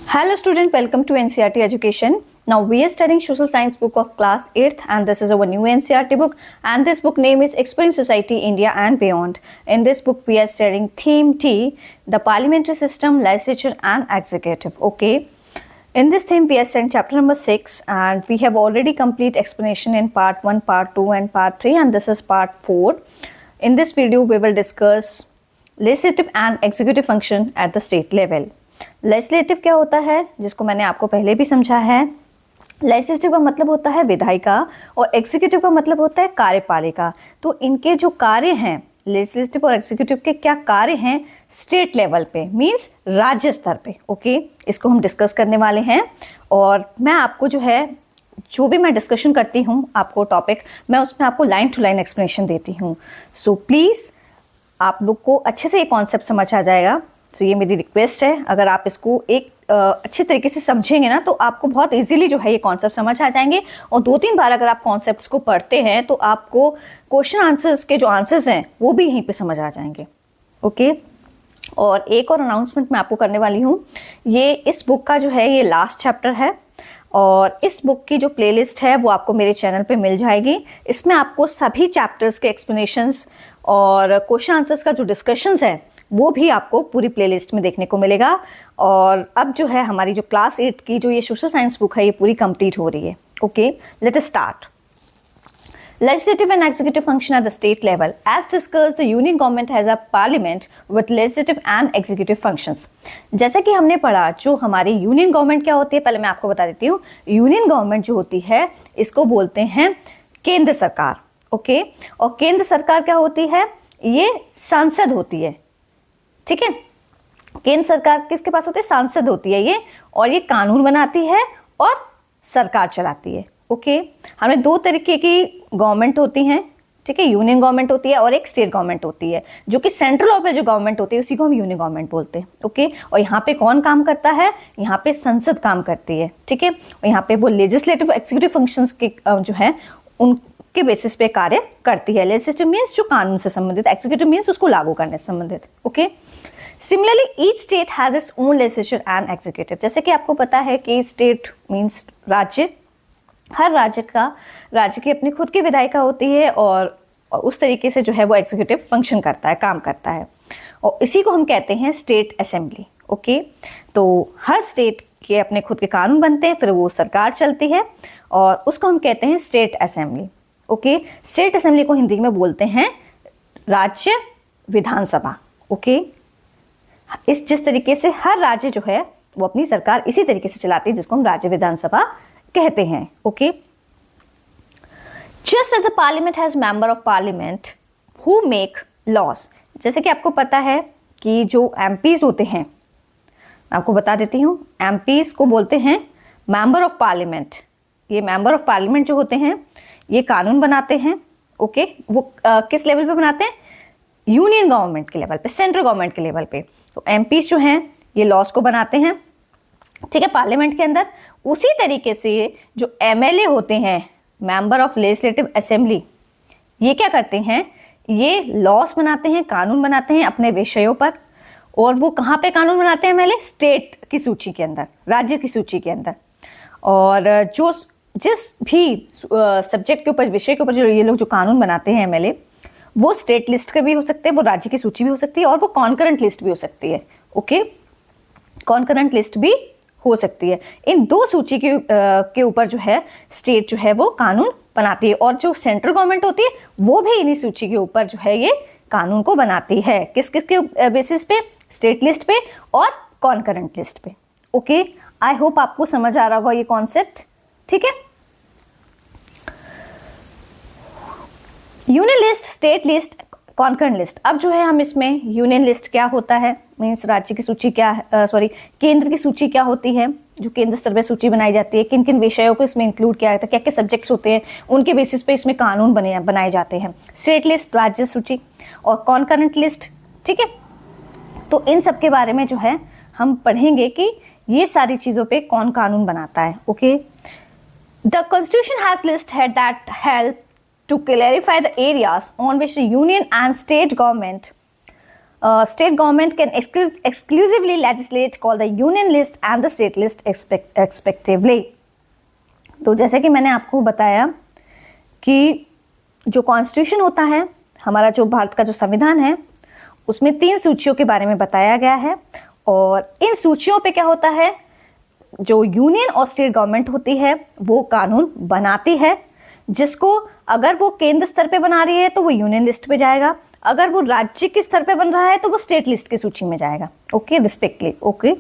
Hello student, welcome to NCERT Education. Now we are studying social science book of class 8th and this is our new NCERT book and this book name is Exploring Society, India and Beyond. In this book we are studying theme T, the parliamentary system, legislature and executive. Okay. In this theme we are studying chapter number 6 and we have already complete explanation in part 1, part 2 and part 3 and this is part 4. In this video we will discuss legislative and executive function at the state level. Legislative क्या होता है, जिसको मैंने आपको पहले भी समझा है. लेजिस्लेटिव का मतलब होता है विधायिका और एग्जीक्यूटिव का मतलब होता है कार्यपालिका. तो इनके जो कार्य हैं, लेजिस्लेटिव और एग्जीक्यूटिव के क्या कार्य हैं स्टेट लेवल पे, मींस राज्य स्तर पे. ओके, इसको हम डिस्कस करने वाले हैं और मैं आपको जो भी मैं डिस्कशन करती हूँ आपको टॉपिक, मैं उसमें आपको लाइन टू लाइन एक्सप्लेनेशन देती हूँ. सो प्लीज़ आप लोग को अच्छे से ये कॉन्सेप्ट समझ आ जाएगा. तो ये मेरी रिक्वेस्ट है, अगर आप इसको एक अच्छे तरीके से समझेंगे ना तो आपको बहुत इजीली ये कॉन्सेप्ट समझ आ जाएंगे. और 2-3 बार अगर आप कॉन्सेप्ट्स को पढ़ते हैं तो आपको क्वेश्चन आंसर्स के जो आंसर्स हैं वो भी यहीं पे समझ आ जाएंगे. ओके. और एक और अनाउंसमेंट मैं आपको करने वाली हूँ. ये इस बुक का ये लास्ट चैप्टर है और इस बुक की जो प्लेलिस्ट है वो आपको मेरे चैनल पे मिल जाएगी. इसमें आपको सभी चैप्टर्स के एक्सप्लेनेशंस और क्वेश्चन आंसर्स का जो डिस्कशंस है वो भी आपको पूरी प्लेलिस्ट में देखने को मिलेगा. और अब हमारी जो क्लास 8 की जो ये सोशल साइंस बुक है ये पूरी कंप्लीट हो रही है. Okay, let us start. Legislative and executive function at the state level. As discussed, the union government has a parliament with legislative and executive functions. जैसे कि हमने पढ़ा, जो हमारी यूनियन गवर्नमेंट क्या होती है पहले मैं आपको बता देती हूँ. यूनियन गवर्नमेंट जो होती है इसको बोलते हैं केंद्र सरकार. ओके, और केंद्र सरकार क्या होती है, ये सांसद होती है. ठीक है, केंद्र सरकार किसके पास होती है, सांसद होती है ये, और ये कानून बनाती है और सरकार चलाती है. ओके, हमें 2 तरीके की गवर्नमेंट होती हैं. ठीक है, यूनियन गवर्नमेंट होती है और एक स्टेट गवर्नमेंट होती है, जो कि सेंट्रल लेवल पे जो गवर्नमेंट होती है उसी को हम यूनियन गवर्नमेंट बोलते हैं. ओके, और यहाँ पे कौन काम करता है, यहाँ पे संसद काम करती है. ठीक है, और यहाँ पे वो लेजिस्लेटिव एक्जीक्यूटिव फंक्शंस के उनके बेसिस पे कार्य करती है. लेजिस्लेटिव मीन्स जो कानून से संबंधित, एक्जीक्यूटिव मीन्स उसको लागू करने से संबंधित. Okay, similarly each state has its own legislature and executive. जैसे कि आपको पता है कि स्टेट मीन्स राज्य, हर राज्य की अपनी खुद की विधायिका होती है और उस तरीके से वो एग्जीक्यूटिव फंक्शन करता है, काम करता है, और इसी को हम कहते हैं स्टेट असेंबली. ओके, तो हर स्टेट के अपने खुद के कानून बनते हैं, फिर वो सरकार चलती है और उसको हम कहते हैं state assembly. Okay, state assembly को हिंदी में बोलते हैं राज्य विधानसभा. ओके, जिस तरीके से हर राज्य वो अपनी सरकार इसी तरीके से चलाती है, जिसको हम राज्य विधानसभा कहते हैं. Okay, just as a parliament has member of parliament who make laws. जैसे कि आपको पता है कि जो एमपीज होते हैं, मैं आपको बता देती हूँ, एमपीज को बोलते हैं मेंबर ऑफ पार्लियामेंट. ये मेंबर ऑफ पार्लियामेंट जो होते हैं ये कानून बनाते हैं. ओके, वो किस लेवल पे बनाते हैं, यूनियन गवर्नमेंट के लेवल पे, सेंट्रल गवर्नमेंट के लेवल पे. तो एमपीज जो हैं ये लॉज को बनाते हैं. ठीक है, पार्लियामेंट के अंदर. उसी तरीके से जो एमएलए होते हैं, मेंबर ऑफ लेजिस्लेटिव असेंबली, ये क्या करते हैं, ये लॉज बनाते हैं, कानून बनाते हैं अपने विषयों पर. और वो कहाँ पे कानून बनाते हैं एमएलए, स्टेट की सूची के अंदर, राज्य की सूची के अंदर. और जो जिस भी सब्जेक्ट के ऊपर, विषय के ऊपर जो ये लोग जो कानून बनाते हैं एमएलए, वो स्टेट लिस्ट के भी हो सकते हैं, वो राज्य की सूची भी हो सकती है और वो कॉन्करेंट लिस्ट भी हो सकती है. ओके, कॉन्करेंट लिस्ट भी हो सकती है. इन 2 सूची के ऊपर स्टेट वो कानून बनाती है और जो सेंट्रल गवर्नमेंट होती है वो भी इन्हीं सूची के ऊपर ये कानून को बनाती है. किस किस के बेसिस पे, स्टेट लिस्ट पे और कॉन्करेंट लिस्ट पे. ओके, आई होप आपको समझ आ रहा होगा ये कॉन्सेप्ट. ठीक है, union list, state list, concurrent list. अब हम इसमें यूनियन लिस्ट क्या होता है, मीन्स राज्य की सूची क्या है, केंद्र की सूची क्या होती है, जो केंद्र स्तर पे सूची बनाई जाती है, किन किन विषयों को इसमें इंक्लूड किया जाता है, क्या क्या सब्जेक्ट्स होते हैं, उनके बेसिस पे इसमें कानून बनाए जाते हैं. स्टेट लिस्ट राज्य सूची और कॉन्करेंट लिस्ट. ठीक है, तो इन सब के बारे में हम पढ़ेंगे कि ये सारी चीज़ों पे कौन कानून बनाता है. Okay, the constitution has list है that help to clarify the areas on which the union and state government state government can exclusively legislate called the union list and the state list respectively. तो जैसे कि मैंने आपको बताया कि जो constitution होता है, हमारा जो भारत का जो संविधान है, उसमें 3 सूचियों के बारे में बताया गया है और इन सूचियों पे क्या होता है, जो यूनियन और स्टेट गवर्नमेंट होती है वो कानून बनाती है, जिसको अगर वो केंद्र स्तर पे बना रही है तो वो यूनियन लिस्ट पे जाएगा, अगर वो राज्य के स्तर पे बन रहा है तो वो स्टेट लिस्ट की सूची में जाएगा. Okay, respectively. Okay,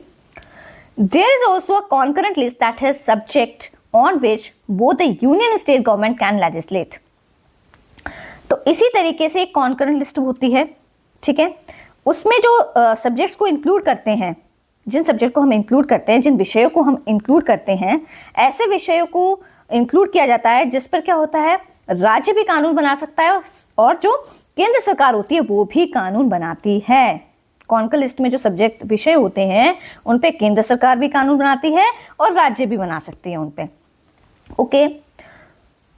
there is also a concurrent list that has subject on which both the union and state government can legislate. तो इसी तरीके से एक कॉन्करेंट लिस्ट होती है, ठीक है. उसमें जो सब्जेक्ट्स को इंक्लूड करते हैं, जिन सब्जेक्ट को हम इंक्लूड करते हैं, जिन विषयों को हम इंक्लूड करते हैं, ऐसे विषयों को इंक्लूड किया जाता है जिस पर क्या होता है, राज्य भी कानून बना सकता है और जो केंद्र सरकार होती है वो भी कानून बनाती है. कॉन्कर लिस्ट में जो सब्जेक्ट विषय होते हैं उन पे केंद्र सरकार भी कानून बनाती है और राज्य भी बना सकती है उन पे. Okay,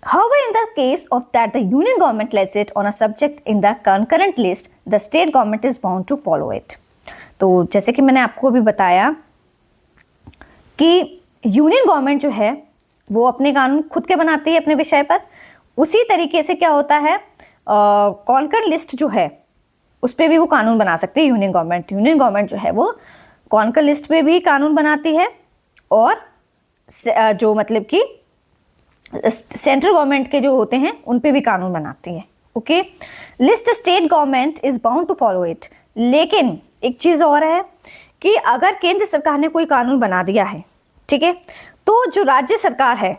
however, in the case of that the union government legislates on a subject in the concurrent list, the state government is bound to follow it. तो जैसे कि मैंने आपको अभी बताया कि यूनियन गवर्नमेंट जो है वो अपने कानून खुद के बनाती है अपने विषय पर, उसी तरीके से क्या होता है, कॉन्कर लिस्ट जो है उस पर भी वो कानून बना सकती है यूनियन गवर्नमेंट. यूनियन गवर्नमेंट जो है वो कॉन्कर लिस्ट पे भी कानून बनाती है और जो मतलब कि सेंट्रल गवर्नमेंट के जो होते हैं उन पे भी कानून बनाती है. Okay, list state government is bound to follow it. लेकिन एक चीज और है कि अगर केंद्र सरकार ने कोई कानून बना दिया है, ठीक है, तो जो राज्य सरकार है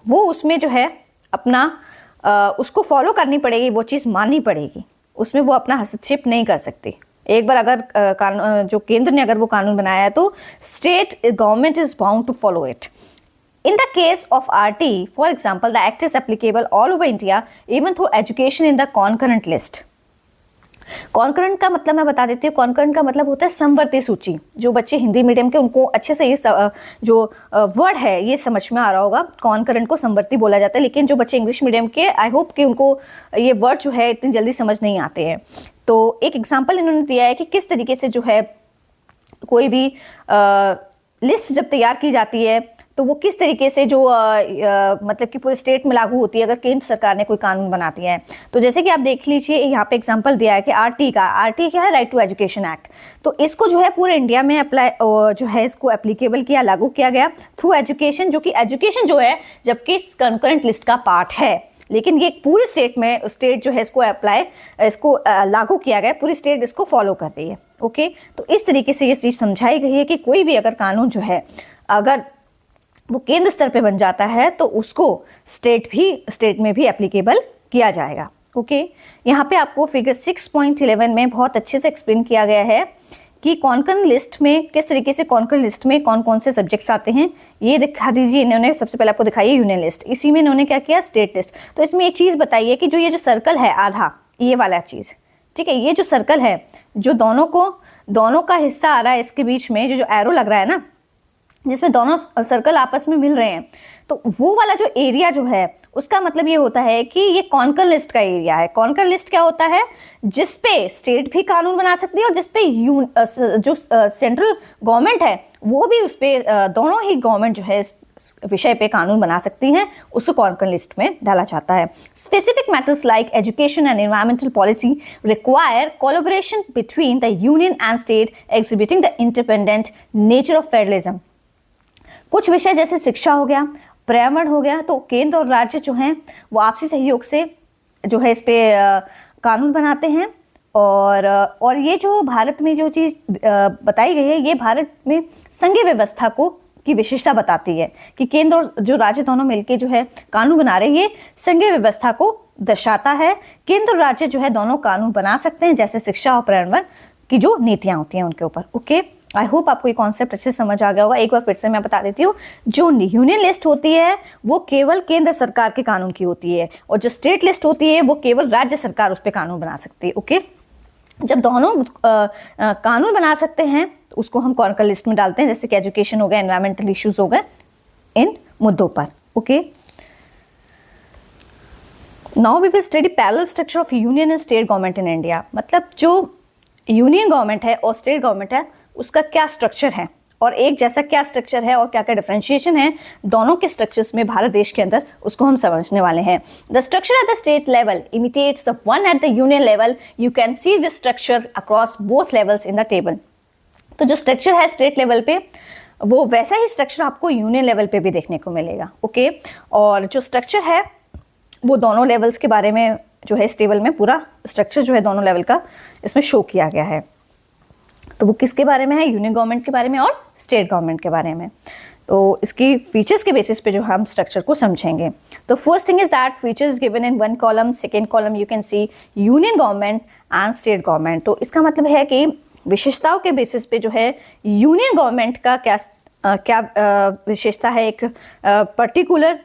वो उसमें जो है अपना उसको फॉलो करनी पड़ेगी, वो चीज़ माननी पड़ेगी, उसमें वो अपना हस्तक्षेप नहीं कर सकती. एक बार अगर जो केंद्र ने अगर वो कानून बनाया है तो state government is bound to follow it. In the case of RT, for example, the act is applicable all over India, even through education in the concurrent list. Concurrent का मतलब मैं बता देती हूँ. कॉन्करेंट का मतलब होता है समवर्ती सूची. जो बच्चे हिंदी मीडियम के उनको अच्छे से ये जो वर्ड है ये समझ में आ रहा होगा. कॉन्करेंट को समवर्ती बोला जाता है, लेकिन जो बच्चे इंग्लिश मीडियम के, आई होप कि उनको ये वर्ड जो है इतनी जल्दी समझ नहीं आते हैं. तो एक एग्जाम्पल इन्होंने दिया है कि किस तरीके से जो है कोई भी लिस्ट जब तैयार की जाती है तो वो किस तरीके से जो मतलब कि पूरे स्टेट में लागू होती है अगर केंद्र सरकार ने कोई कानून बनाती है. तो जैसे कि आप देख लीजिए यहाँ पे एग्जांपल दिया है कि आरटी क्या है, राइट टू एजुकेशन एक्ट. तो इसको जो है पूरे इंडिया में अप्लाई जो है इसको एप्लीकेबल किया, लागू किया गया थ्रू एजुकेशन, जो कि एजुकेशन जो है जबकि कंकरेंट लिस्ट का पार्ट है, लेकिन ये पूरे स्टेट में स्टेट जो है इसको लागू किया गया, पूरी स्टेट इसको फॉलो कर रही है. ओके, तो इस तरीके से ये चीज़ समझाई गई है कि कोई भी अगर कानून जो है अगर वो केंद्र स्तर पे बन जाता है तो उसको स्टेट में भी एप्लीकेबल किया जाएगा. ओके, यहाँ पे आपको फिगर 6.11 में बहुत अच्छे से एक्सप्लेन किया गया है कि कॉन्कर लिस्ट में किस तरीके से कॉन्कर लिस्ट में कौन कौन से सब्जेक्ट्स आते हैं. ये दिखा दीजिए, इन्होंने सबसे पहले आपको दिखाई है यूनियन लिस्ट, इसी में इन्होंने क्या किया, स्टेट लिस्ट. तो इसमें ये चीज़ बताइए कि जो ये जो सर्कल है आधा, ये वाला चीज़, ठीक है, ये जो सर्कल है जो दोनों का हिस्सा आ रहा है, इसके बीच में जो एरो लग रहा है ना, जिसमें दोनों सर्कल आपस में मिल रहे हैं, तो वो वाला जो एरिया जो है उसका मतलब ये होता है कि ये कॉन्कर लिस्ट का एरिया है. कॉन्कर लिस्ट क्या होता है, जिसपे स्टेट भी कानून बना सकती है और जिसपे जो सेंट्रल गवर्नमेंट है वो भी उस पर दोनों ही गवर्नमेंट जो है इस विषय पे कानून बना सकती हैं, उसको कॉन्कर लिस्ट में डाला जाता है. Specific matters like education and environmental policy require collaboration between the union and state exhibiting the independent nature of federalism. कुछ विषय जैसे शिक्षा हो गया, पर्यावरण हो गया, तो केंद्र और राज्य जो हैं वो आपसी सहयोग से जो है इस पे कानून बनाते हैं. और ये जो भारत में जो चीज़ बताई गई है, ये भारत में संघीय व्यवस्था की विशेषता बताती है कि केंद्र और जो राज्य दोनों मिलकर जो है कानून बना रहे हैं, ये संघीय व्यवस्था को दर्शाता है. केंद्र और राज्य जो है दोनों कानून बना सकते हैं, जैसे शिक्षा और पर्यावरण की जो नीतियाँ होती हैं उनके ऊपर. ओके, आई होप आपको ये कॉन्सेप्ट अच्छे से समझ आ गया होगा. एक बार फिर से मैं बता देती हूँ, जो यूनियन लिस्ट होती है वो केवल केंद्र सरकार के कानून की होती है और जो स्टेट लिस्ट होती है वो केवल राज्य सरकार उस पर कानून बना सकती है. ओके, जब दोनों कानून बना सकते हैं तो उसको हम कॉन्कर लिस्ट में डालते हैं, जैसे कि एजुकेशन हो गया, एनवायरमेंटल इश्यूज हो गए, इन मुद्दों पर. Okay, now we will study parallel structure of union and state government in India. मतलब जो यूनियन गवर्नमेंट है और स्टेट गवर्नमेंट है उसका क्या स्ट्रक्चर है और एक जैसा क्या स्ट्रक्चर है और क्या क्या डिफरेंशिएशन है दोनों के स्ट्रक्चर्स में भारत देश के अंदर, उसको हम समझने वाले हैं। The structure eight the state level imitates the one at the union level. You can see this structure across both levels in the table. तो जो स्ट्रक्चर है स्टेट लेवल पे वो वैसा ही स्ट्रक्चर आपको यूनियन लेवल पे भी देखने को मिलेगा। ओके, और जो स्ट्रक्चर है वो दोनों लेवल्स के बारे में जो है इस टेबल में पूरा स्ट्रक्चर जो है दोनों लेवल का इसमें शो किया गया है। तो वो किसके बारे में है? यूनियन गवर्नमेंट के बारे में और स्टेट गवर्नमेंट के बारे में। तो इसकी फीचर्स के बेसिस पे जो हम स्ट्रक्चर को समझेंगे। तो first thing is that features given in one column, second column you can C union government and state government. तो इसका मतलब है कि विशेषताओं के बेसिस पे जो है यूनियन गवर्नमेंट का क्या विशेषता है, एक पर्टिकुलर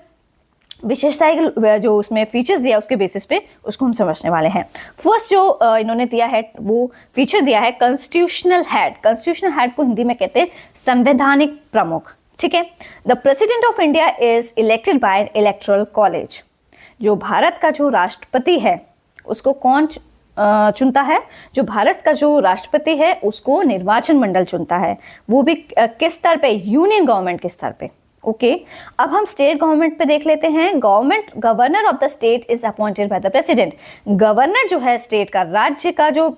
विशेषता है जो उसमें फीचर्स दिया उसके बेसिस पे उसको हम समझने वाले हैं। फर्स्ट जो इन्होंने दिया है वो फीचर दिया है कॉन्स्टिट्यूशनल हेड। कॉन्स्टिट्यूशनल हेड को हिंदी में कहते हैं संवैधानिक प्रमुख। ठीक है, the president of India is elected by electoral college. जो भारत का जो राष्ट्रपति है उसको कौन चुनता है? जो भारत का जो राष्ट्रपति है उसको निर्वाचन मंडल चुनता है, वो भी किस स्तर पे? यूनियन गवर्नमेंट के स्तर पे। ओके, अब हम स्टेट गवर्नमेंट पे देख लेते हैं। Governor of the state is appointed by the president. Governor जो है स्टेट का, राज्य का जो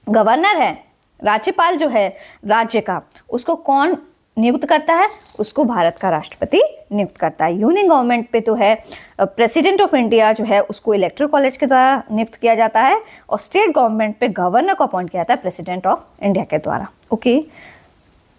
गवर्नर है, राज्यपाल जो है राज्य का, उसको कौन नियुक्त करता है? उसको भारत का राष्ट्रपति नियुक्त करता है। यूनियन गवर्नमेंट पे तो है प्रेसिडेंट ऑफ इंडिया जो है उसको इलेक्टोरल कॉलेज के द्वारा नियुक्त किया जाता है और स्टेट गवर्नमेंट पे गवर्नर को अपॉइंट किया जाता है प्रेसिडेंट ऑफ इंडिया के द्वारा। ओके,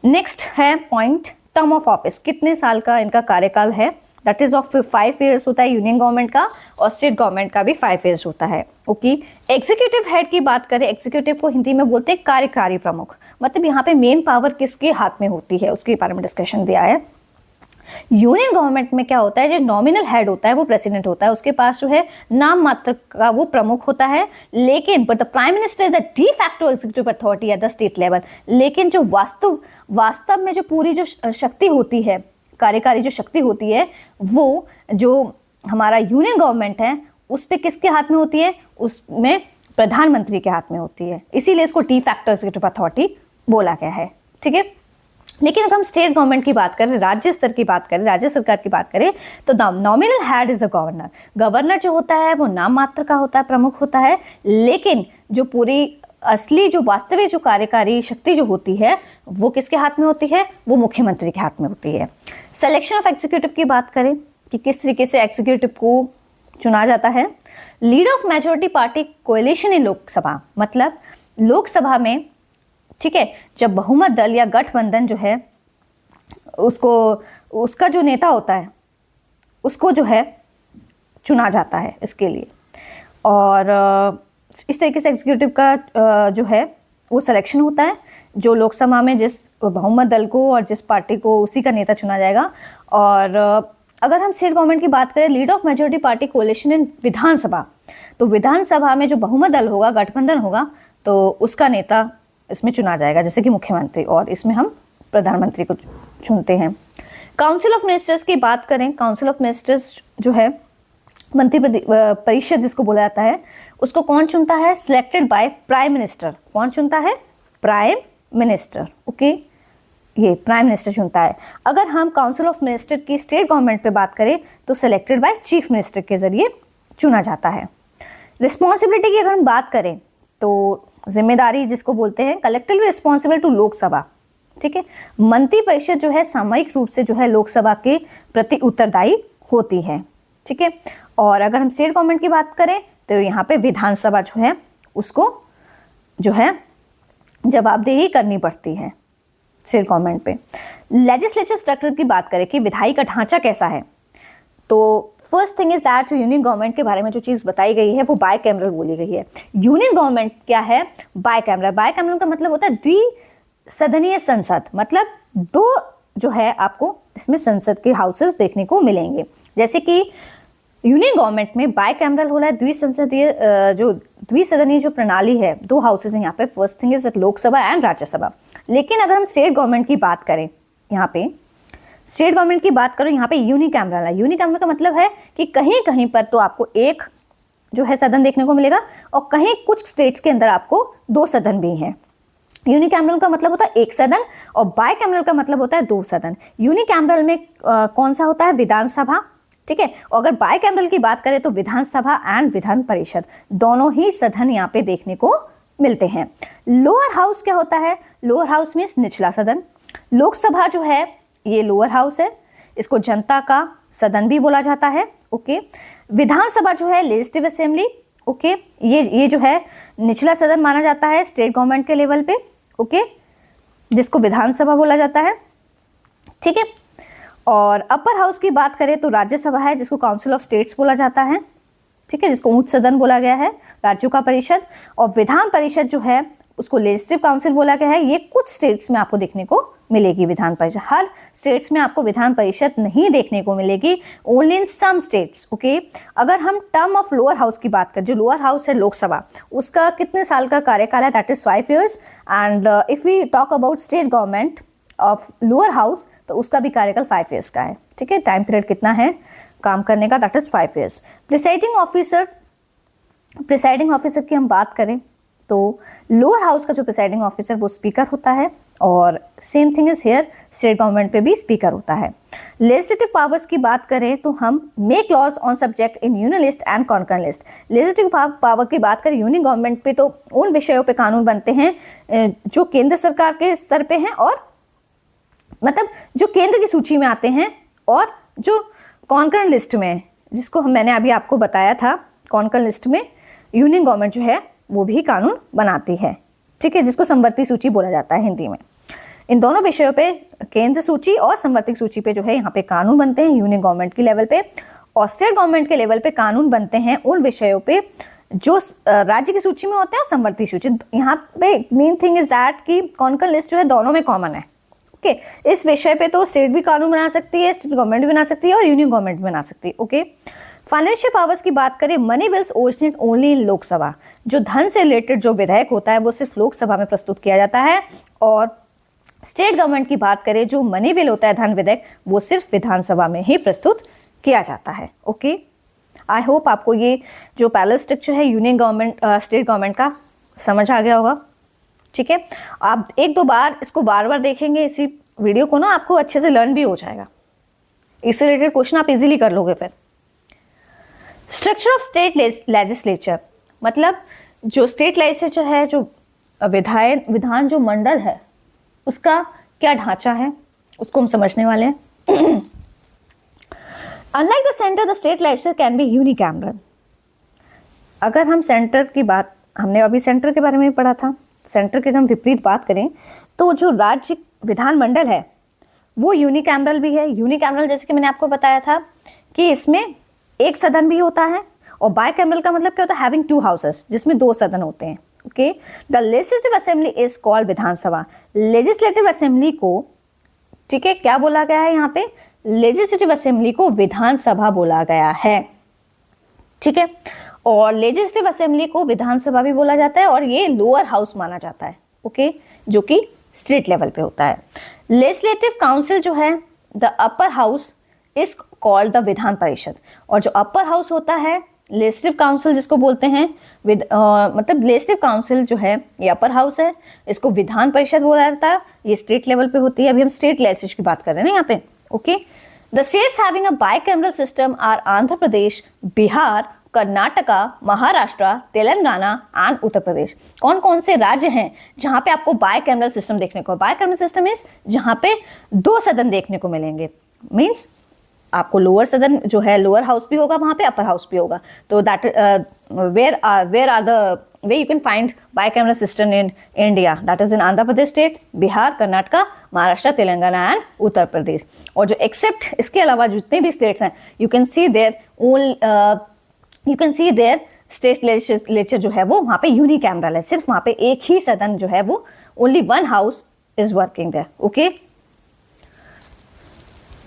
नेक्स्ट है पॉइंट टर्म ऑफ ऑफिस। कितने साल का इनका कार्यकाल है? दैट इज ऑफ 5 ईयर्स होता है यूनियन गवर्नमेंट का और स्टेट गवर्नमेंट का भी 5 ईयर्स होता है। ओके, एग्जीक्यूटिव हेड की बात करें, एग्जीक्यूटिव को हिंदी में बोलते हैं कार्यकारी प्रमुख। मतलब यहाँ पे मेन पावर किसके हाथ में होती है उसके बारे में डिस्कशन दिया है। यूनियन गवर्नमेंट में क्या होता है, जो नॉमिनल हेड होता है वो प्रेसिडेंट होता है, उसके पास जो है नाम मात्र का वो प्रमुख होता है, लेकिन but the prime minister is the de facto executive authority eight the state level. लेकिन जो वास्तव में जो पूरी जो शक्ति होती है, कार्यकारी जो शक्ति होती है, वो जो हमारा यूनियन गवर्नमेंट है उस पे किसके हाथ में होती है? उसमें प्रधानमंत्री के हाथ में होती है, इसीलिए इसको डी फैक्टो एग्जीक्यूटिव अथॉरिटी बोला गया है। ठीक है, लेकिन अगर हम स्टेट गवर्नमेंट की बात करें, राज्य स्तर की बात करें, राज्य सरकार की बात करें, तो nominal head is a governor. Governor जो होता है वो नाम मात्र का होता है, प्रमुख होता है, लेकिन जो पूरी असली जो वास्तविक जो कार्यकारी शक्ति जो होती है वो किसके हाथ में होती है? वो मुख्यमंत्री के हाथ में होती है। सिलेक्शन ऑफ एग्जीक्यूटिव की बात करें कि किस तरीके से एग्जीक्यूटिव को चुना जाता है। Leader of majority party coalition in Lok Sabha, मतलब लोकसभा में, ठीक है, जब बहुमत दल या गठबंधन जो है उसका जो नेता होता है उसको जो है चुना जाता है इसके लिए। और इस तरीके से एग्जीक्यूटिव का जो है वो सिलेक्शन होता है, जो लोकसभा में जिस बहुमत दल को और जिस पार्टी को उसी का नेता चुना जाएगा। और अगर हम स्टेट गवर्नमेंट की बात करें, leader of majority party coalition in Vidhan Sabha, तो विधानसभा में जो बहुमत दल होगा, गठबंधन होगा, तो उसका नेता इसमें चुना जाएगा, जैसे कि मुख्यमंत्री, और इसमें हम प्रधानमंत्री को चुनते हैं। काउंसिल ऑफ मिनिस्टर्स की बात करें, काउंसिल ऑफ मिनिस्टर्स जो है मंत्री परिषद जिसको बोला जाता है, उसको कौन चुनता है? Selected by prime minister. कौन चुनता है? Prime minister. ओके, ये प्राइम मिनिस्टर चुनता है। अगर हम काउंसिल ऑफ मिनिस्टर की स्टेट गवर्नमेंट पे बात करें तो सिलेक्टेड बाय चीफ मिनिस्टर के जरिए चुना जाता है। रिस्पॉन्सिबिलिटी की अगर हम बात करें तो जिम्मेदारी जिसको बोलते हैं कलेक्टिवली रिस्पॉन्सिबल टू लोकसभा। ठीक है, मंत्री परिषद जो है सामूहिक रूप से जो है लोकसभा के प्रति उत्तरदायी होती है। ठीक है, और अगर हम स्टेट गवर्नमेंट की बात करें तो यहाँ पे विधानसभा जो है उसको जो है जवाबदेही करनी पड़ती है स्टेट गवर्नमेंट पे। लेजिस्लेचर स्ट्रक्चर की बात करें कि विधायी का ढांचा कैसा है, तो फर्स्ट थिंग इज दैट जो यूनियन गवर्नमेंट के बारे में जो चीज़ बताई गई है वो बायकैमरल बोली गई है। यूनियन गवर्नमेंट क्या है? बायकैमरल। बायकैमरल का मतलब होता है द्विसदनीय संसद, मतलब दो जो है आपको इसमें संसद के हाउसेस देखने को मिलेंगे। जैसे कि यूनियन गवर्नमेंट में बायकैमरल हो रहा है, द्विसंसदीय जो द्विसदनीय जो प्रणाली है, दो हाउसेज हैं यहाँ पे। First thing is Lok Sabha and Rajya Sabha. लेकिन अगर हम स्टेट गवर्नमेंट की बात करें, यहाँ पे स्टेट गवर्नमेंट की बात करो, यहाँ पे यूनिकैमरल है। यूनिकैमरल का मतलब है कि कहीं कहीं पर तो आपको एक जो है सदन देखने को मिलेगा, और कहीं कुछ स्टेट्स के अंदर आपको 2 सदन भी हैं। यूनिकैमरल का मतलब होता है एक सदन, और बाइकैमरल का मतलब होता है 2 सदन। यूनिकैमरल में कौन सा होता है? विधानसभा, ठीक है। और अगर बाइकैमरल की बात करें तो विधानसभा एंड विधान परिषद, दोनों ही सदन यहाँ पे देखने को मिलते हैं। लोअर हाउस क्या होता है? लोअर हाउस मीन्स निचला सदन। लोकसभा जो है ये लोअर हाउस है, इसको जनता का सदन भी बोला जाता है, ओके। विधानसभा जो है लेजिस्लेटिव असेंबली, ओके, ये जो है निचला सदन माना जाता है स्टेट गवर्नमेंट के लेवल पे, ओके, जिसको विधानसभा बोला जाता है, ठीक है। और अपर हाउस की बात करें तो राज्यसभा है, जिसको काउंसिल ऑफ स्टेट्स बोला जाता है, ठीक है, जिसको उच्च सदन बोला गया है, राज्यों का परिषद। और विधान परिषद जो है उसको लेजिस्लेटिव काउंसिल बोला गया है। ये कुछ स्टेट्स में आपको देखने को मिलेगी विधान परिषद, हर स्टेट्स में आपको विधान परिषद नहीं देखने को मिलेगी, only in some states, okay. अगर हम टर्म ऑफ लोअर हाउस की बात करें, जो लोअर हाउस है लोकसभा, उसका कितने साल का कार्यकाल है? That is 5 years। And if we talk about state government of lower house तो उसका भी कार्यकाल 5 years का है, ठीक है। टाइम पीरियड कितना है काम करने का? That is 5 years। Presiding officer की हम बात करें तो लोअर हाउस का जो प्रिसाइडिंग ऑफिसर वो स्पीकर होता है, और same thing is here, state government पे भी स्पीकर होता है। लेजिस्लेटिव पावर्स की बात करें तो हम make laws on subject in union list and concurrent list. Legislative power की बात करें यूनियन गवर्नमेंट पे तो उन विषयों पे कानून बनते हैं जो केंद्र सरकार के स्तर पे हैं, और मतलब जो केंद्र की सूची में आते हैं, और जो कॉन्करेंट लिस्ट में, जिसको मैंने अभी आपको बताया था, कॉन्करेंट लिस्ट में यूनियन गवर्नमेंट जो है वो भी कानून बनाती है, ठीक है, जिसको समवर्ती सूची बोला जाता है हिंदी में। इन दोनों विषयों पे, केंद्र सूची और समवर्ती सूची पे जो है यहाँ पे कानून बनते हैं यूनियन गवर्नमेंट की लेवल पे, और स्टेट गवर्नमेंट के लेवल पे कानून बनते हैं उन विषयों पे जो राज्य की सूची में होते हैं और समवर्ती सूची। यहाँ पे मेन थिंग इज दैट कि कॉन्करेंट लिस्ट जो है दोनों में कॉमन है, ओके। इस विषय पे तो स्टेट भी कानून बना सकती है, स्टेट गवर्नमेंट भी बना सकती है, और यूनियन गवर्नमेंट भी बना सकती है, ओके। फाइनेंशियल पावर्स की बात करें, money bills originate only in Lok Sabha. जो धन से रिलेटेड जो विधेयक होता है वो सिर्फ लोकसभा में प्रस्तुत किया जाता है, और स्टेट गवर्नमेंट की बात करें, जो मनी बिल होता है, धन विधेयक, वो सिर्फ विधानसभा में ही प्रस्तुत किया जाता है, ओके। आई होप आपको ये जो पैरेलल स्ट्रक्चर है यूनियन गवर्नमेंट स्टेट गवर्नमेंट का समझ आ गया होगा, ठीक है। आप 1-2 बार इसको बार बार देखेंगे इसी वीडियो को ना, आपको अच्छे से लर्न भी हो जाएगा, इससे रिलेटेड क्वेश्चन आप इजीली कर लोगे फिर। स्ट्रक्चर ऑफ स्टेट लेजिस्लेचर, मतलब जो स्टेट लेजिस्लेचर है, जो विधान जो मंडल है, उसका क्या ढांचा है, उसको हम समझने वाले हैं। Unlike the centre, the state legislature can be unicameral. अगर हम सेंटर की बात, हमने अभी सेंटर के बारे में पढ़ा था, सेंटर के हम विपरीत बात करें तो जो राज्य विधानमंडल है वो यूनिकैमरल भी है। यूनिकैमरल जैसे कि मैंने आपको बताया था कि इसमें एक सदन भी होता है, और बाइकैमरल का मतलब क्या होता है? हैविंग 2 हाउसेस, जिसमें 2 सदन होते हैं, okay. The legislative assembly is called Vidhan Sabha. Legislative assembly को, ठीक है, क्या बोला गया है यहाँ पे? लेजिस्लेटिव असेंबली को विधानसभा बोला गया है, ठीक है। और लेजिस्लेटिव असेंबली को विधानसभा भी बोला जाता है, और ये लोअर हाउस माना जाता है, ओके, जो कि स्टेट लेवल पे होता है। लेजिस्लेटिव काउंसिल जो है, the upper house is called the Vidhan Parishad. और जो अपर हाउस होता है, लेजिस्लेटिव काउंसिल जिसको बोलते हैं, मतलब लेजिस्लेटिव काउंसिल जो है ये अपर हाउस है, इसको विधान परिषद बोला जाता है, ये स्टेट लेवल पे होती है। अभी हम स्टेट लेजिस्लेचर की बात कर रहे हैं ना यहाँ पे, okay. The states having a bicameral system are Andhra Pradesh, Bihar, Karnataka, Maharashtra, Telangana and Uttar Pradesh. कौन कौन से राज्य हैं जहां पे आपको बाइकैमरल सिस्टम देखने को? बाइकैमरल सिस्टम इज जहां पे 2 सदन देखने को मिलेंगे, मींस आपको लोअर सदन जो है, लोअर हाउस भी होगा वहां पे, अपर हाउस भी होगा। तो that way you can find bicameral system in India, that is in Andhra Pradesh state, Bihar, Karnataka, Maharashtra, Telangana and Uttar Pradesh. और जो एक्सेप्ट इसके अलावा जितने भी स्टेट्स हैं, you can see their state legislature जो है वो वहां पे यूनिकैमरल है, सिर्फ वहां पे एक ही सदन जो है वो, only 1 house is working there, okay.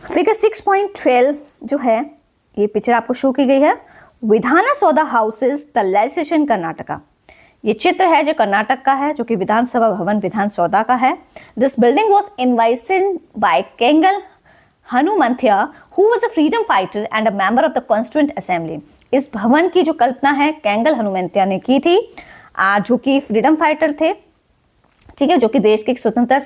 Figure 6.12 जो है, ये पिक्चर आपको शो की गई है, विधाना सौदा हाउसेज द लेजिस्लेशन कर्नाटका। ये चित्र है जो कर्नाटक का है, जो कि विधानसभा भवन विधान सौदा का है। This building was envisioned by Kengal Hanumanthaiah, who was a freedom fighter and a member of the Constituent Assembly. इस भवन की जो कल्पना है कैंगल हनुमंतिया ने की थी, जो कि फ्रीडम फाइटर थे, ठीक है, जो कि देश के एक स्वतंत्रता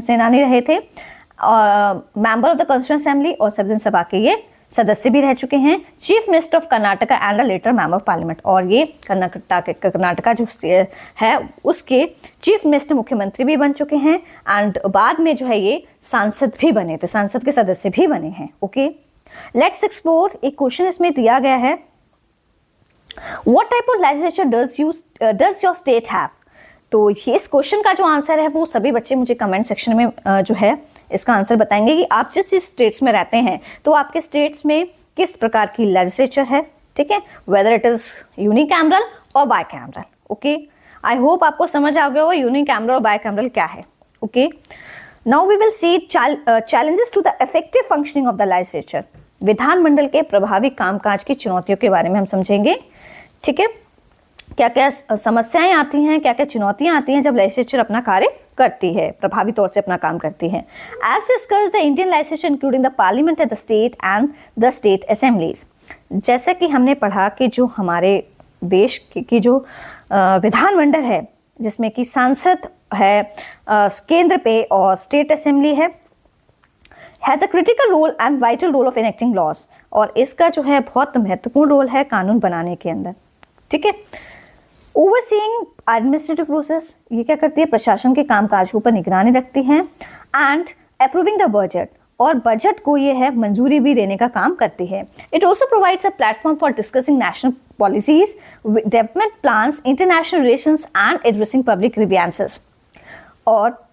सेनानी रहे थे, member of the constituent assembly और संविधान सभा के ये सदस्य भी रह चुके हैं, chief minister of Karnataka and a later member of parliament, और ये कर्नाटका जो है उसके चीफ मिनिस्टर, मुख्यमंत्री भी बन चुके हैं, एंड बाद में जो है ये सांसद भी बने थे, संसद के सदस्य भी बने हैं। Okay, let's explore. एक क्वेश्चन इसमें दिया गया है, what type of legislature does your state have? तो ये इस क्वेश्चन का जो आंसर है वो सभी बच्चे मुझे कमेंट सेक्शन में जो है इसका आंसर बताएंगे कि आप जिस जिस स्टेट्स में रहते हैं तो आपके स्टेट्स में किस प्रकार की लेजिस्लेचर है, ठीक है, वेदर इट इज यूनिकैमरल और बायकैमरल। ओके, आई होप आपको समझ आ गया होगा यूनिकैमरल और बायकैमरल क्या है। Okay, now we will see challenges to the effective functioning of the legislature. विधानमंडल के प्रभावी कामकाज की चुनौतियों के बारे में हम समझेंगे, ठीक है, क्या क्या समस्याएं आती हैं, क्या क्या चुनौतियां आती हैं जब लेजिस्लेचर अपना कार्य करती है, प्रभावी तौर से अपना काम करती है। As discuss the Indian legislature including the parliament at the state and the state assemblies. जैसा कि हमने पढ़ा कि जो हमारे देश की जो विधानमंडल है, जिसमें कि सांसद है केंद्र पे और स्टेट असेंबली है, has a critical role and vital role of enacting laws, और इसका जो है बहुत महत्वपूर्ण रोल है कानून बनाने के अंदर, ठीक है। ओवरसीइंग एडमिनिस्ट्रेटिव प्रोसेस, ये क्या करती है, प्रशासन के कामकाजों पर निगरानी रखती है, एंड अप्रूविंग द बजट, और बजट को ये है मंजूरी भी देने का काम करती है। It also provides a platform for discussing national policies, development plans, international relations and addressing public grievances. और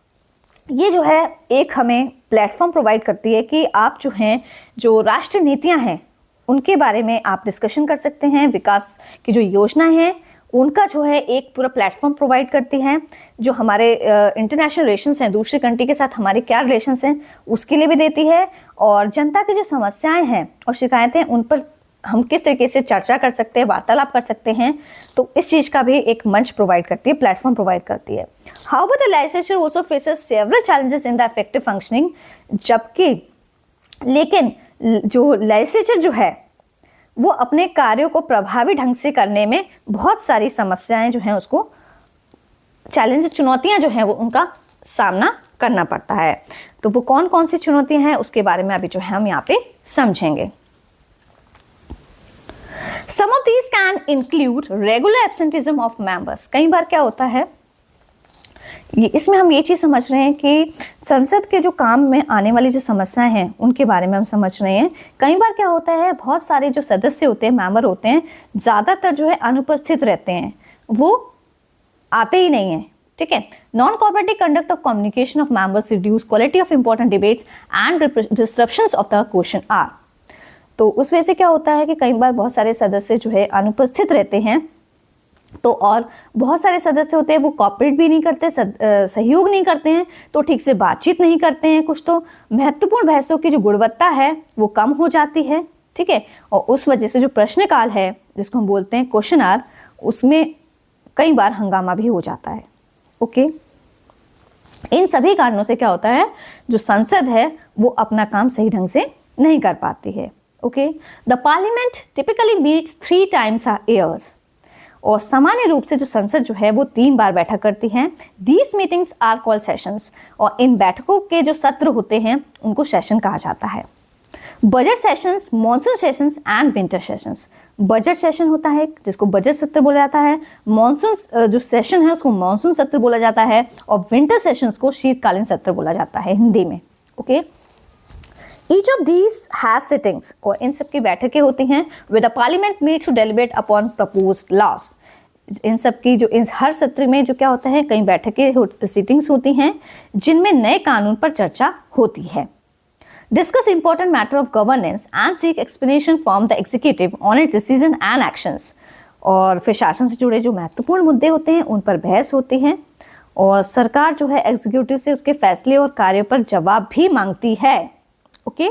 ये जो है एक हमें प्लेटफॉर्म प्रोवाइड करती है कि आप जो हैं, जो राष्ट्रीय नीतियां हैं उनके बारे में आप डिस्कशन कर सकते हैं, विकास की जो योजना है उनका जो है एक पूरा प्लेटफॉर्म प्रोवाइड करती हैं, जो हमारे इंटरनेशनल रिलेशंस हैं, दूसरी कंट्री के साथ हमारे क्या रिलेशंस हैं उसके लिए भी देती है, और जनता की जो समस्याएं हैं और शिकायतें उन पर हम किस तरीके से चर्चा कर सकते हैं, वार्तालाप कर सकते हैं, तो इस चीज़ का भी एक मंच प्रोवाइड करती है, प्लेटफॉर्म प्रोवाइड करती है। However the legislature also faces several challenges in the effective functioning, जबकि लेकिन जो लेजिस्लेचर जो है वो अपने कार्यों को प्रभावी ढंग से करने में बहुत सारी समस्याएं जो हैं उसको चैलेंज, चुनौतियां जो हैं वो उनका सामना करना पड़ता है। तो वो कौन कौन सी चुनौतियां हैं उसके बारे में अभी जो है हम यहाँ पे समझेंगे। Some of these can include regular absenteeism of members। कई बार क्या होता है, इसमें हम ये चीज़ समझ रहे हैं कि संसद के जो काम में आने वाली जो समस्याएं हैं उनके बारे में हम समझ रहे हैं। कई बार क्या होता है, बहुत सारे जो सदस्य होते हैं, मेंबर होते हैं, ज़्यादातर जो है अनुपस्थित रहते हैं, वो आते ही नहीं हैं, ठीक है। Non cooperative conduct of communication of members reduce quality of important debates and disruptions of the question hour. तो उस वजह से क्या होता है कि कई बार बहुत सारे सदस्य जो है अनुपस्थित रहते हैं, तो और बहुत सारे सदस्य होते हैं वो कॉपरेट भी नहीं करते, सहयोग नहीं करते हैं, तो ठीक से बातचीत नहीं करते हैं, कुछ तो महत्वपूर्ण बहसों की जो गुणवत्ता है वो कम हो जाती है, ठीक है। और उस वजह से जो प्रश्नकाल है जिसको हम बोलते हैं क्वेश्चन आवर, उसमें कई बार हंगामा भी हो जाता है। ओके, इन सभी कारणों से क्या होता है, जो संसद है वो अपना काम सही ढंग से नहीं कर पाती है। Okay, the parliament typically meets 3 times a year, और सामान्य रूप से जो संसद जो है वो 3 बार बैठक करती है। These meetings are called sessions, और इन बैठकों के जो सत्र होते हैं उनको सेशन कहा जाता है। Budget sessions, monsoon sessions and winter sessions. Budget session होता है जिसको बजट सत्र बोला जाता है, मॉनसून जो सेशन है उसको मॉनसून सत्र बोला जाता है, और विंटर सेशंस को शीतकालीन सत्र बोला जाता है हिंदी में। Okay, Each of these has sittings, और इन सब की बैठकें होती हैं where the parliament meets to deliberate upon proposed laws। इन सब की जो हर सत्र में जो क्या होता है, कई बैठकें सिटिंग्स होती हैं जिनमें नए कानून पर चर्चा होती है। Discuss important matter of governance and seek explanation from the executive on its decision and actions। और फिर शासन से जुड़े जो महत्वपूर्ण मुद्दे होते हैं उन पर बहस होती है, और सरकार जो है एग्जीक्यूटिव से उसके फैसले और कार्यों पर जवाब भी मांगती है। Okay,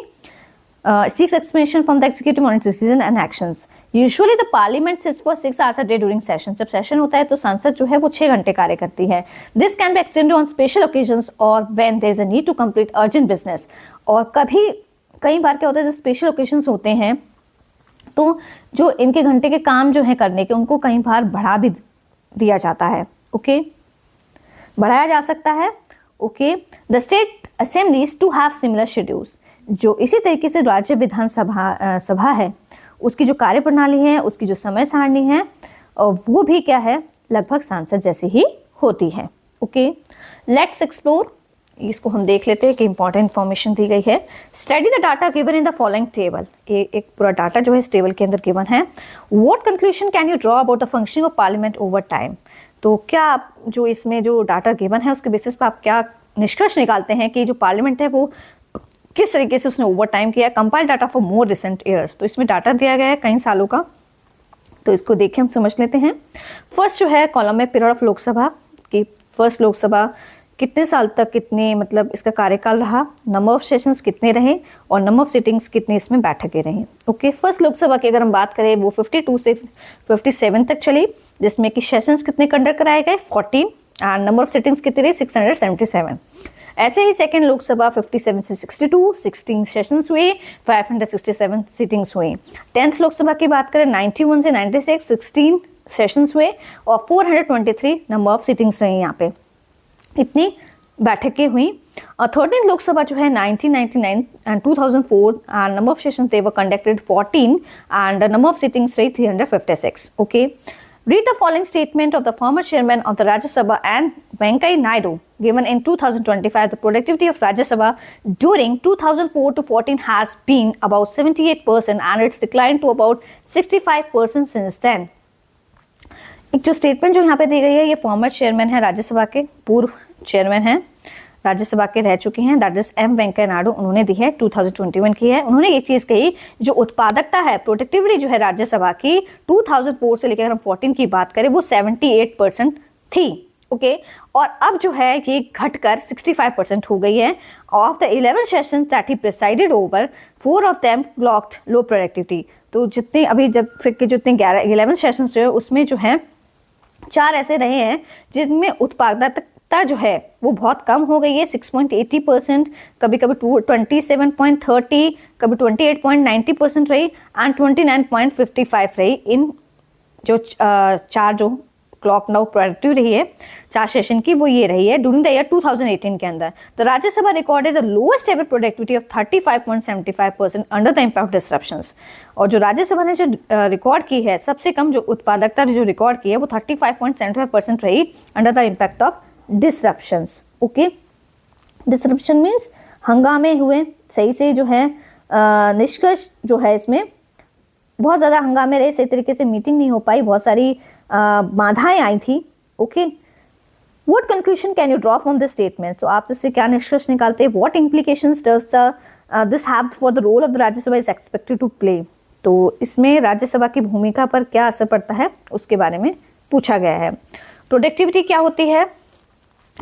seeks explanation from the executive on its decision and actions। Usually the parliament sits for 6 hours a day during session। जब सेशन होता है तो संसद जो है वो 6 घंटे कार्य करती है। This can be extended on special occasions or when there is a need to complete urgent business। और कई बार क्या होता है, जो स्पेशल ओकेजन्स होते हैं तो जो इनके घंटे के काम जो है करने के, उनको कई बार बढ़ा भी दिया जाता है। ओके, बढ़ाया जा सकता है। Okay, the state assemblies too have similar schedules. जो इसी तरीके से राज्य विधानसभा सभा है, उसकी जो कार्यप्रणाली है, उसकी जो समय सारणी है, वो भी क्या है, लगभग सांसद जैसी ही होती है। Okay, let's explore. इसको हम देख लेते हैं कि इंपॉर्टेंट इंफॉर्मेशन दी गई है। Study the data given in the following table. एक पूरा डाटा जो है इस टेबल के अंदर गिवन है। What conclusion can you draw about the functioning of parliament over time. तो क्या आप जो इसमें जो डाटा गिवन है उसके बेसिस पर आप क्या निष्कर्ष निकालते हैं कि जो पार्लियामेंट है वो किस तरीके से उसने ओवर टाइम किया। Compile data for more recent years. तो इसमें डाटा दिया गया है कई सालों का, तो इसको देखें हम समझ लेते हैं। फर्स्ट जो है कॉलम में पीरियड ऑफ लोकसभा की, फर्स्ट लोकसभा कितने साल तक, कितने मतलब इसका कार्यकाल रहा, नंबर ऑफ सेशंस कितने रहे और नंबर ऑफ सिटिंग्स कितनी इसमें बैठकें रही। ओके, फर्स्ट लोकसभा की अगर हम बात करें वो 52 से 57 तक चली, जिसमें कि सेशंस कितने कंडक्ट कराए गए 14 एंड नंबर ऑफ सिटिंग्स कितनी रही 677। ऐसे ही सेकेंड लोकसभा 57 से 62 16 सेशंस हुए, 567 सिटिंग्स हुई। 10th लोकसभा की बात करें 91 से 96 16 सेशंस हुए और 423 नंबर ऑफ सिटिंग्स रही यहाँ पे, इतनी बैठकें हुई। और 13th लोकसभा जो है 1999 and 2004 and number of sessions they were conducted 14 and number of sittings रही 356। Okay, read the following statement of the former chairman of the Rajya Sabha and Venkaiah Naidu given in 2025. The productivity of Rajya Sabha during 2004 to 14 has been about 78% and it's declined to about 65% since then. एक जो statement जो यहाँ पे दी गई है, ये former chairman है राज्यसभा के, पूर्व चेयरमैन हैं, राज्यसभा के रह चुके हैं, that is M Venkaiah Naidu, उन्होंने दी है, 2021 की है। उन्होंने एक चीज कही, जो उत्पादकता है, प्रोडक्टिविटी जो है राज्यसभा की 2004 से लेकर हम 14 की बात करें वो 78% थी। ओके, और अब जो है ये घटकर 65% हो गई है। Of the 11 sessions that he presided over, 4 of them clogged low productivity. तो जितने अभी जब फिर के जितने 11 सेशंस जो है उसमें जो है 4 ऐसे रहे हैं जिसमें उत्पादकता जो है वो बहुत कम हो गई है, 6.80%, कभी कभी 27.30, कभी 28.90% रही एंड 29.55 रही। इन जो 4 जो क्लॉक नाउ प्रोडक्टिव रही है 4 सेशन की, वो ये रही है ड्यूरिंग द ईयर 2018 के अंदर। The Rajya Sabha recorded the lowest ever productivity of 35.75% under the impact disruptions. और जो राज्यसभा ने जो रिकॉर्ड की है, सबसे कम जो उत्पादकता जो रिकॉर्ड की है वो 35.75% रही under the impact of disruptions. Okay, disruption means हंगामे हुए, सही से जो है निष्कर्ष जो है इसमें बहुत ज़्यादा हंगामे रहे, सही तरीके से मीटिंग नहीं हो पाई, बहुत सारी बाधाएं आई थी। Okay, what conclusion can you draw from this statement. तो आप इससे क्या निष्कर्ष निकालते हैं। What implications does the this have for the role of the Rajya Sabha is expected to play. तो इसमें राज्यसभा की भूमिका पर क्या असर पड़ता है उसके बारे में पूछा गया है। प्रोडक्टिविटी क्या होती है,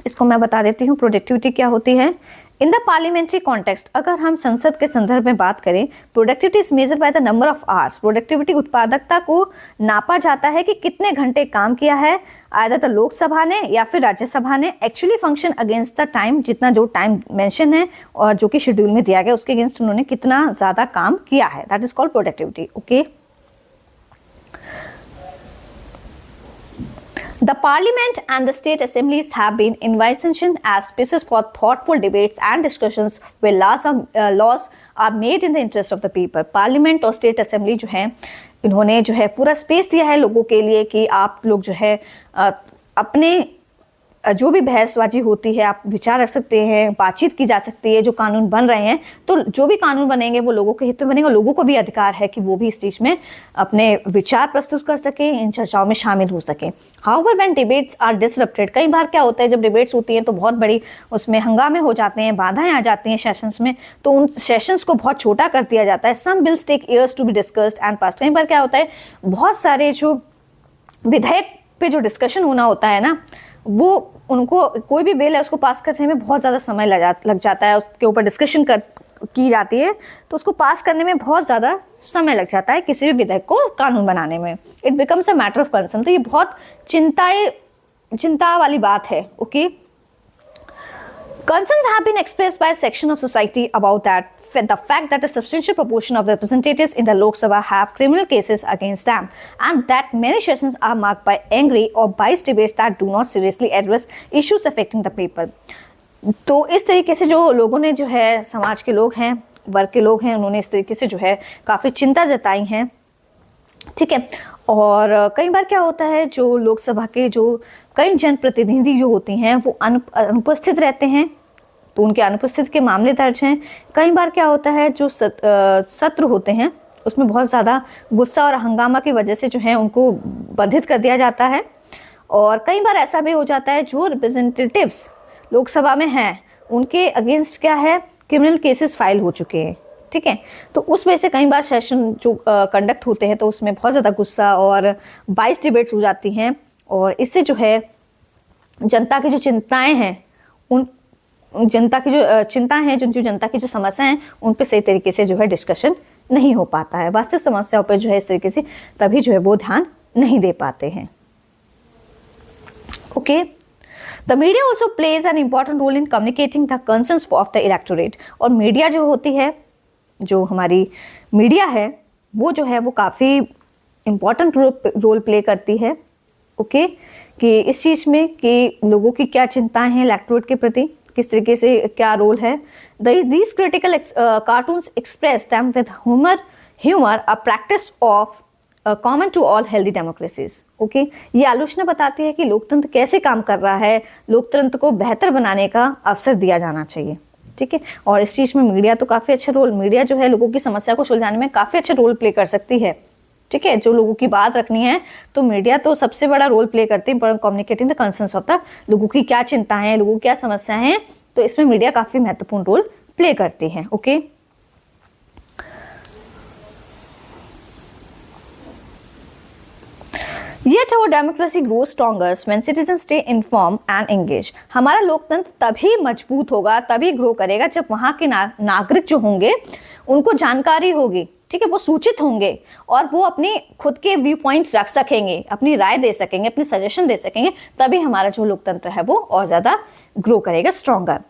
इसको मैं बता देती हूँ। प्रोडक्टिविटी क्या होती है इन द पार्लियामेंट्री कॉन्टेक्स्ट। अगर हम संसद के संदर्भ में बात करें, productivity is measure by the number of hours. Productivity उत्पादकता को नापा जाता है कि कितने घंटे काम किया है आयदर तो लोकसभा ने या फिर राज्यसभा ने actually function against the time, जितना जो टाइम मेंशन है और जो कि शेड्यूल में दिया गया उसके अगेंस्ट उन्होंने कितना ज्यादा काम किया है, that is called productivity. Okay, The Parliament and the state assemblies have been envisioned as spaces for thoughtful debates and discussions where laws are made in the interest of the people. Parliament और state assembly जो है, इन्होंने जो है पूरा space दिया है लोगों के लिए कि आप लोग जो है अपने जो भी बहसबाजी होती है आप विचार रख सकते हैं, बातचीत की जा सकती है। जो कानून बन रहे हैं, तो जो भी कानून बनेंगे वो लोगों के हित में बनेंगे। लोगों को भी अधिकार है कि वो भी इस चीज में अपने विचार प्रस्तुत कर सकें, इन चर्चाओं में शामिल हो सकें। However when debates are disrupted, कई बार क्या होता है जब डिबेट्स होती हैं तो बहुत बड़ी उसमें हंगामे हो जाते हैं, बाधाएं आ जाती हैं सेशंस में, तो उन सेशंस को बहुत छोटा कर दिया जाता है। Some bills take years to be discussed and passed. कई बार क्या होता है, बहुत सारे जो विधेयक पे जो डिस्कशन होना होता है ना, वो उनको कोई भी बिल है उसको पास करने में बहुत ज़्यादा समय लग जाता है, उसके ऊपर डिस्कशन की जाती है, तो उसको पास करने में बहुत ज़्यादा समय लग जाता है किसी भी विधेयक को कानून बनाने में। It becomes a matter of concern. तो ये बहुत चिंता वाली बात है। Okay, concerns have been expressed by a section of society about that the fact that a substantial proportion of the representatives in the Lok Sabha have criminal cases against them, and that many sessions are marked by angry or biased debates that do not seriously address issues affecting the people. तो इस तरीके से जो लोगों ने जो है, समाज के लोग हैं, वर्ग के लोग हैं, उन्होंने इस तरीके से जो है काफ़ी चिंता जताई है, ठीक है। और कई बार क्या होता है, जो लोकसभा के जो कई जनप्रतिनिधि जो होती हैं वो अनुपस्थित रहते हैं, तो उनके अनुपस्थित के मामले दर्ज हैं। कई बार क्या होता है, जो सत्र होते हैं उसमें बहुत ज़्यादा गुस्सा और हंगामा की वजह से जो है उनको बाधित कर दिया जाता है। और कई बार ऐसा भी हो जाता है जो रिप्रेजेंटेटिव्स लोकसभा में हैं उनके अगेंस्ट क्या है, क्रिमिनल केसेस फाइल हो चुके हैं, ठीक है। तो उस वजह से कई बार सेशन जो कंडक्ट होते हैं तो उसमें बहुत ज़्यादा गुस्सा और बाइस डिबेट्स हो जाती हैं, और इससे जो है जनता की जो चिंताएं हैं, उन जनता की जो चिंताएं हैं, जो जनता की जो समस्याएं हैं, उन पे सही तरीके से जो है डिस्कशन नहीं हो पाता है। वास्तविक समस्याओं पर जो है इस तरीके से तभी जो है वो ध्यान नहीं दे पाते हैं। Okay, the media also plays an important role in communicating the concerns of the electorate. और मीडिया जो होती है, जो हमारी मीडिया है, वो जो है वो काफ़ी इम्पॉर्टेंट रोल प्ले करती है, ओके, कि इस चीज़ में कि लोगों की क्या चिंताएं हैं इलेक्टोरेट के प्रति, किस तरीके से क्या रोल है। These critical cartoons express them with humour a practice of common to all healthy democracies. Okay, ये आलोचना बताती है कि लोकतंत्र कैसे काम कर रहा है, लोकतंत्र को बेहतर बनाने का अवसर दिया जाना चाहिए, ठीक है। और इस चीज़ में मीडिया तो काफ़ी अच्छा रोल, मीडिया जो है लोगों की समस्या को सुलझाने में काफ़ी अच्छा रोल प्ले कर सकती है, ठीक है। जो लोगों की बात रखनी है तो मीडिया तो सबसे बड़ा रोल प्ले करती है communicating the concerns of the, लोगों की क्या चिंता है, लोगों की क्या समस्याएं हैं, तो इसमें मीडिया काफ़ी महत्वपूर्ण रोल प्ले करती है। Okay, Yet our democracy grows stronger when citizens stay informed and engaged. हमारा लोकतंत्र तभी मजबूत होगा, तभी ग्रो करेगा जब वहाँ के नागरिक जो होंगे उनको जानकारी होगी, ठीक है, वो सूचित होंगे और वो अपने खुद के व्यू पॉइंट्स रख सकेंगे, अपनी राय दे सकेंगे, अपनी सजेशन दे सकेंगे, तभी हमारा जो लोकतंत्र है वो और ज़्यादा ग्रो करेगा, stronger.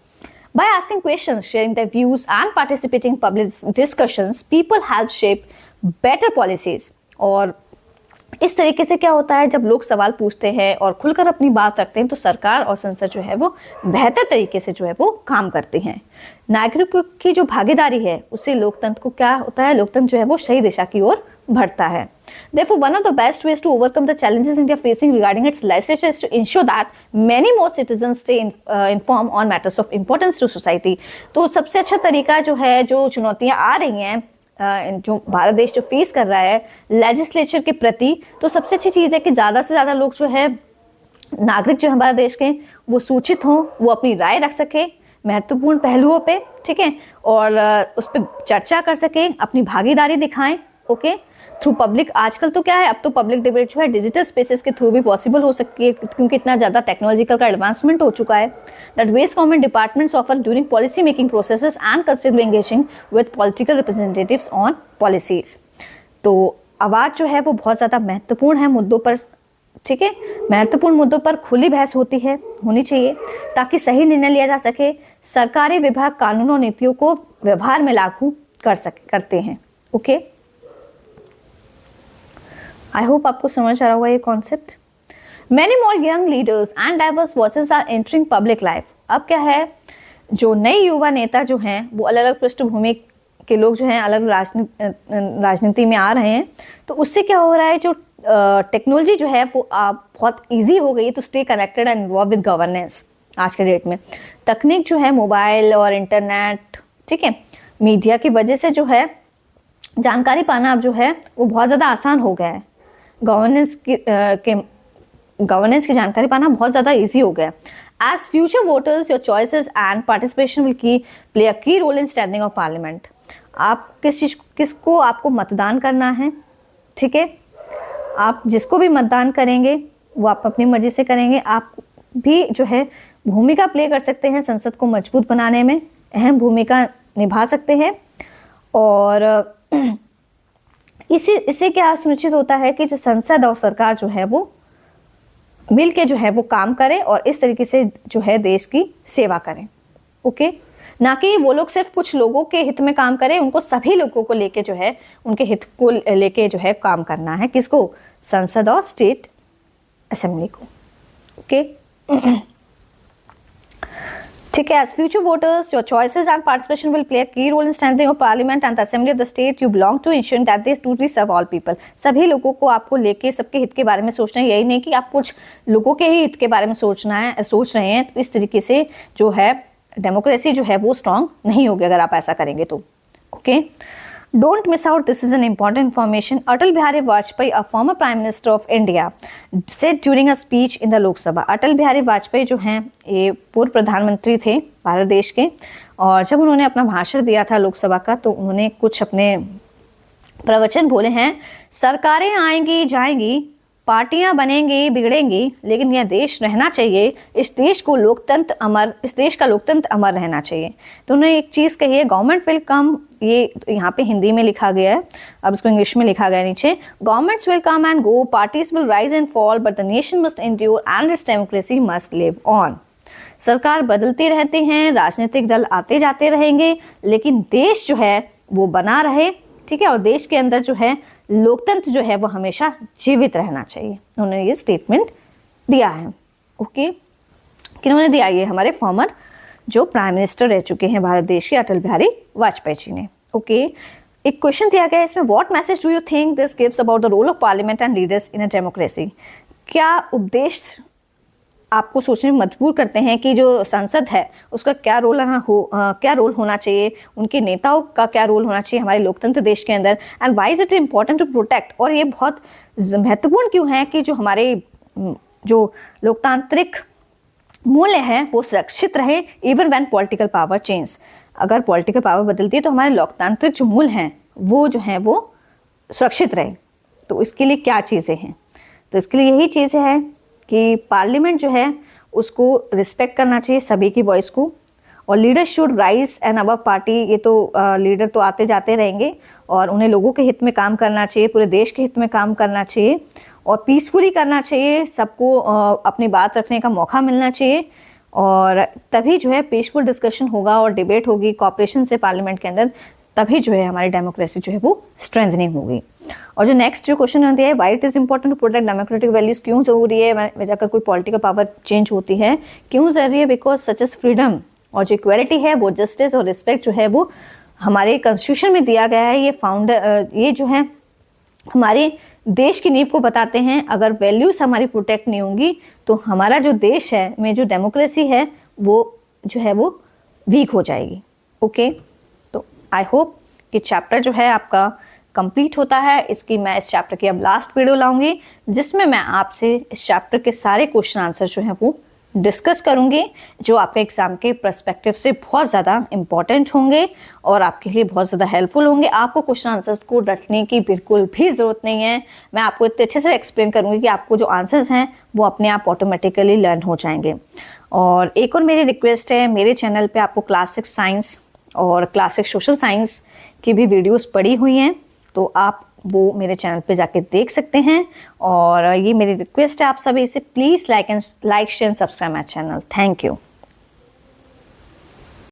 By asking questions, sharing their views and participating in public discussions, people help shape better policies. और इस तरीके से क्या होता है, जब लोग सवाल पूछते हैं और खुलकर अपनी बात रखते हैं तो सरकार और संसद जो है वो बेहतर तरीके से जो है वो काम करते हैं। नागरिकों की जो भागीदारी है उससे लोकतंत्र को क्या होता है, लोकतंत्र जो है वो सही दिशा की ओर बढ़ता है। Therefore, one of the best ways to overcome the challenges India facing regarding its legislature is to ensure that many more citizens stay informed on matters of importance to society. तो सबसे अच्छा तरीका जो है, जो चुनौतियां आ रही हैं जो भारत देश जो फेस कर रहा है लेजिस्लेचर के प्रति, तो सबसे अच्छी चीज़ है कि ज़्यादा से ज़्यादा लोग जो है, नागरिक जो है हमारे देश के, वो सूचित हों, वो अपनी राय रख सकें महत्वपूर्ण पहलुओं पे, ठीक है, और उस पर चर्चा कर सकें, अपनी भागीदारी दिखाएं, ओके, थ्रू पब्लिक। आजकल तो क्या है, अब तो पब्लिक डिबेट जो है डिजिटल स्पेसेस के थ्रू भी पॉसिबल हो सकती है, क्योंकि इतना ज़्यादा टेक्नोलॉजिकल का एडवांसमेंट हो चुका है। That ways government departments offer during policy making processes and consider engaging with political representatives on policies. तो आवाज़ जो है वो बहुत ज़्यादा महत्वपूर्ण है मुद्दों पर, ठीक है, महत्वपूर्ण मुद्दों पर खुली बहस होनी चाहिए ताकि सही निर्णय लिया जा सके। सरकारी विभाग कानूनों और नीतियों को व्यवहार में लागू करते हैं, ओके। आई होप आपको समझ आ रहा होगा ये concept. Many more young leaders and diverse voices are entering public life. अब क्या है, जो नए युवा नेता जो हैं वो अलग अलग पृष्ठभूमि के लोग जो हैं अलग राजनीति में आ रहे हैं। तो उससे क्या हो रहा है, जो टेक्नोलॉजी जो है वो बहुत ईजी हो गई है to stay connected and involve with governance. आज के डेट में तकनीक जो है, मोबाइल और इंटरनेट, ठीक है, मीडिया की वजह से जो है जानकारी पाना अब जो है वो बहुत ज़्यादा आसान हो गया है। गवर्नेंस की जानकारी पाना बहुत ज़्यादा ईजी हो गया है। As future voters your choices and participation will play a key role in standing of parliament. आप किसको आपको मतदान करना है, ठीक है, आप जिसको भी मतदान करेंगे वो आप अपनी मर्जी से करेंगे। आप भी जो है भूमिका प्ले कर सकते हैं, संसद को मजबूत बनाने में अहम भूमिका निभा सकते हैं। और इससे क्या सुनिश्चित होता है कि जो संसद और सरकार जो है वो मिल के जो है वो काम करें और इस तरीके से जो है देश की सेवा करें, ओके। ना कि वो लोग सिर्फ कुछ लोगों के हित में काम करें, उनको सभी लोगों को लेके जो है, उनके हित को लेके जो है काम करना है। किसको? संसद और स्टेट असेंबली को। ओके, ठीक है। As future voters your choices and participation will play a key role in strengthening of parliament and the assembly of the state you belong to, ensuring that they truly serve all people. सभी लोगों को आपको लेके सबके हित के बारे में सोचना है, यही नहीं कि आप कुछ लोगों के ही हित के बारे में सोच रहे हैं। तो इस तरीके से जो है डेमोक्रेसी जो है वो स्ट्रांग नहीं होगी अगर आप ऐसा करेंगे तो। Okay, don't miss out, this is an important information. Atal Bihari Vajpayee, a former prime minister of India, said during a speech in the Lok Sabha. Atal Bihari Vajpayee जो हैं ये पूर्व प्रधानमंत्री थे भारत देश के, और जब उन्होंने अपना भाषण दिया था लोकसभा का तो उन्होंने कुछ अपने प्रवचन बोले हैं। सरकारें आएंगी जाएंगी, पार्टियां बनेंगी बिगड़ेंगी, लेकिन यह देश रहना चाहिए। इस देश का लोकतंत्र अमर रहना चाहिए। तो उन्होंने एक चीज़ कही है, गवर्नमेंट विल कम, ये यहाँ पे हिंदी में लिखा गया है, अब इसको इंग्लिश में लिखा गया है नीचे। Governments will come and go, parties will rise and fall, but the nation must endure and it's democracy must live on. सरकार बदलती रहती हैं, राजनीतिक दल आते जाते रहेंगे, लेकिन देश जो है वो बना रहे, ठीक है, और देश के अंदर जो है लोकतंत्र जो है वो हमेशा जीवित रहना चाहिए। उन्होंने ये स्टेटमेंट दिया है। ओके, किन्होंने दिया? ये हमारे फॉर्मर जो प्राइम मिनिस्टर रह चुके हैं भारत देश के, अटल बिहारी वाजपेयी जी ने। ओके, एक क्वेश्चन दिया गया है इसमें, what message do you think this gives about the role of parliament and leaders in a democracy? क्या उपदेश आपको सोचने में मजबूर करते हैं कि जो संसद है उसका क्या रोल होना चाहिए, उनके नेताओं का क्या रोल होना चाहिए हमारे लोकतंत्र देश के अंदर, and why is it important to protect, और ये बहुत महत्वपूर्ण क्यों है कि जो हमारे जो लोकतांत्रिक मूल्य हैं वो सुरक्षित रहे, even when political power change. अगर पॉलिटिकल पावर बदलती है तो हमारे लोकतांत्रिक जो मूल्य हैं वो जो हैं वो सुरक्षित रहे। तो इसके लिए क्या चीज़ें हैं? तो इसके लिए यही चीज़ें हैं कि पार्लियामेंट जो है उसको रिस्पेक्ट करना चाहिए सभी की वॉइस को, और leader should rise and above party. ये तो लीडर तो आते जाते रहेंगे और उन्हें लोगों के हित में काम करना चाहिए, पूरे देश के हित में काम करना चाहिए, और पीसफुली करना चाहिए। सबको अपनी बात रखने का मौका मिलना चाहिए, और तभी जो है पीसफुल डिस्कशन होगा और डिबेट होगी कोऑपरेशन से पार्लियामेंट के अंदर, तभी जो है हमारी डेमोक्रेसी जो है वो स्ट्रेंथनिंग होगी। और जो नेक्स्ट जो क्वेश्चन दिया है, why it is important to protect democratic values, क्यों जरूरी है अगर कोई पॉलिटिकल पावर चेंज होती है, क्यों जरूरी है? बिकॉज सच एज फ्रीडम, और जो इक्वालिटी है वो जस्टिस और रिस्पेक्ट जो है वो हमारे कॉन्स्टिट्यूशन में दिया गया है। ये जो है हमारे देश की नींव को बताते हैं। अगर वैल्यूज हमारी प्रोटेक्ट नहीं होंगी तो हमारा जो देश है में जो डेमोक्रेसी है वो जो है वो वीक हो जाएगी। ओके, तो आई होप कि चैप्टर जो है आपका कंप्लीट होता है। इस चैप्टर की अब लास्ट वीडियो लाऊंगी जिसमें मैं आपसे इस चैप्टर के सारे क्वेश्चन आंसर जो है वो डिस्कस करूंगी, जो आपके एग्जाम के पर्सपेक्टिव से बहुत ज़्यादा इंपॉर्टेंट होंगे और आपके लिए बहुत ज़्यादा हेल्पफुल होंगे। आपको क्वेश्चन आंसर्स को रटने की बिल्कुल भी ज़रूरत नहीं है। मैं आपको इतने अच्छे से एक्सप्लेन करूंगी कि आपको जो आंसर्स हैं वो अपने आप ऑटोमेटिकली लर्न हो जाएंगे। और एक और मेरी रिक्वेस्ट है, मेरे चैनल पर आपको क्लास 6 साइंस और क्लास 6 सोशल साइंस की भी वीडियोज़ पड़ी हुई हैं, तो आप वो मेरे चैनल पे जाके देख सकते हैं। और ये मेरी रिक्वेस्ट है आप सभी से, please like share and subscribe my channel. Thank you.